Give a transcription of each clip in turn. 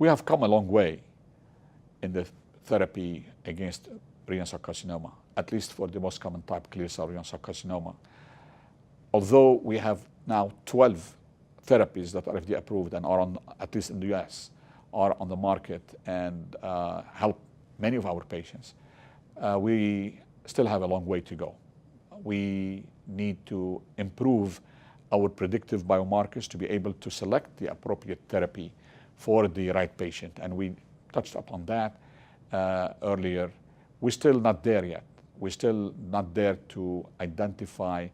We have come a long way in the therapy against renal cell carcinoma, at least for the most common type, clear cell renal cell carcinoma. Although we have now 12 therapies that are FDA approved and are on, at least in the US, are on the market and help many of our patients, we still have a long way to go. We need to improve our predictive biomarkers to be able to select the appropriate therapy for the right patient. And we touched upon that earlier. We're still not there yet. We're still not there to identify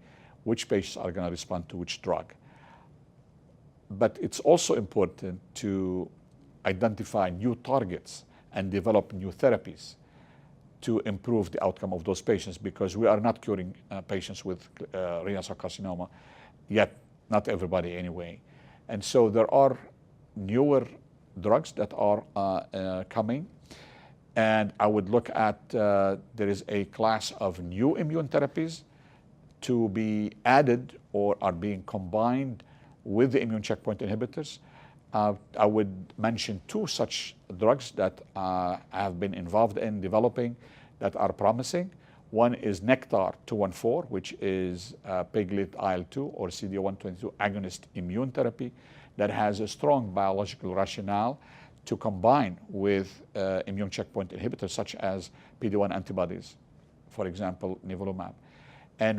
which patients are going to respond to which drug. But it's also important to identify new targets and develop new therapies to improve the outcome of those patients, because we are not curing patients with renal cell carcinoma yet, not everybody anyway. And so there are newer drugs that are coming, and I would look at there is a class of new immune therapies to be added or are being combined with the immune checkpoint inhibitors. I would mention two such drugs that I have been involved in developing that are promising. One is Nectar-214, which is pegylated IL-2 or CD122 agonist immune therapy that has a strong biological rationale to combine with immune checkpoint inhibitors such as PD-1 antibodies, for example, nivolumab. And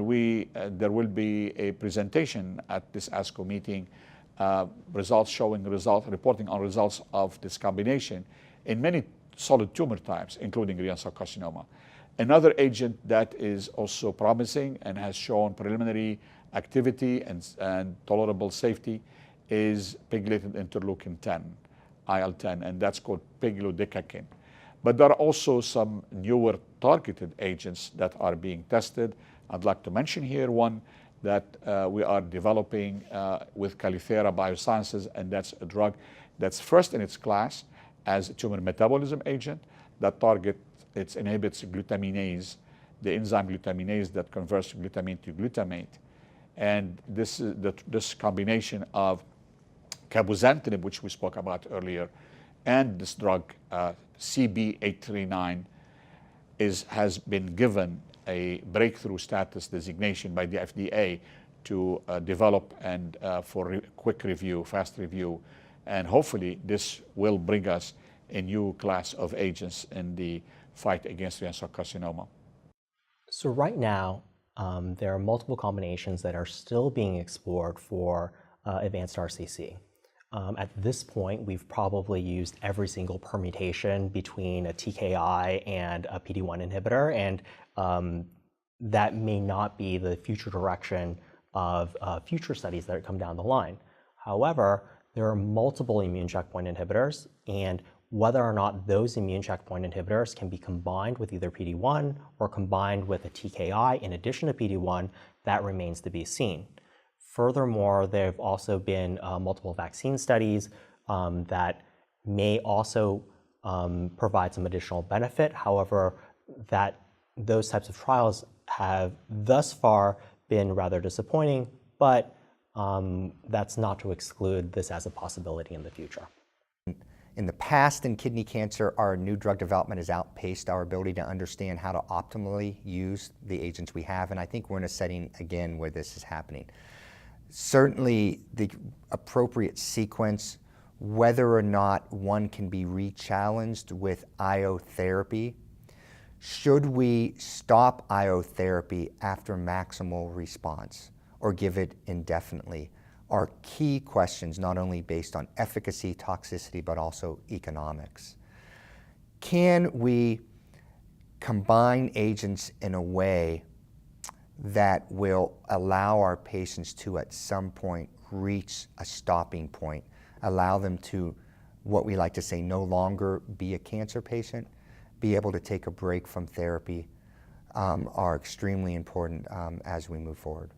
there will be a presentation at this ASCO meeting, reporting on results of this combination in many solid tumor types, including renal cell carcinoma. Another agent that is also promising and has shown preliminary activity and tolerable safety is pegylated interleukin-10, IL-10, and that's called peglodecakin. But there are also some newer targeted agents that are being tested. I'd like to mention here one that we are developing with Calithera Biosciences, and that's a drug that's first in its class as a tumor metabolism agent that inhibits glutaminase, the enzyme glutaminase that converts glutamine to glutamate. And this combination of cabozantinib, which we spoke about earlier, and this drug CB839 has been given a breakthrough status designation by the FDA to develop and for quick review, fast review. And hopefully this will bring us a new class of agents in the fight against renal cell carcinoma. So right now, there are multiple combinations that are still being explored for advanced RCC. At this point, we've probably used every single permutation between a TKI and a PD-1 inhibitor, and that may not be the future direction of future studies that come down the line. However, there are multiple immune checkpoint inhibitors, and whether or not those immune checkpoint inhibitors can be combined with either PD-1 or combined with a TKI in addition to PD-1, that remains to be seen. Furthermore, there have also been multiple vaccine studies that may also provide some additional benefit. However, those types of trials have thus far been rather disappointing, but that's not to exclude this as a possibility in the future. In the past, in kidney cancer, our new drug development has outpaced our ability to understand how to optimally use the agents we have, and I think we're in a setting, again, where this is happening. Certainly, the appropriate sequence, whether or not one can be re-challenged with IO therapy, should we stop IO therapy after maximal response or give it indefinitely, are key questions, not only based on efficacy, toxicity, but also economics. Can we combine agents in a way that will allow our patients to, at some point, reach a stopping point, allow them to, what we like to say, no longer be a cancer patient, be able to take a break from therapy, are extremely important as we move forward.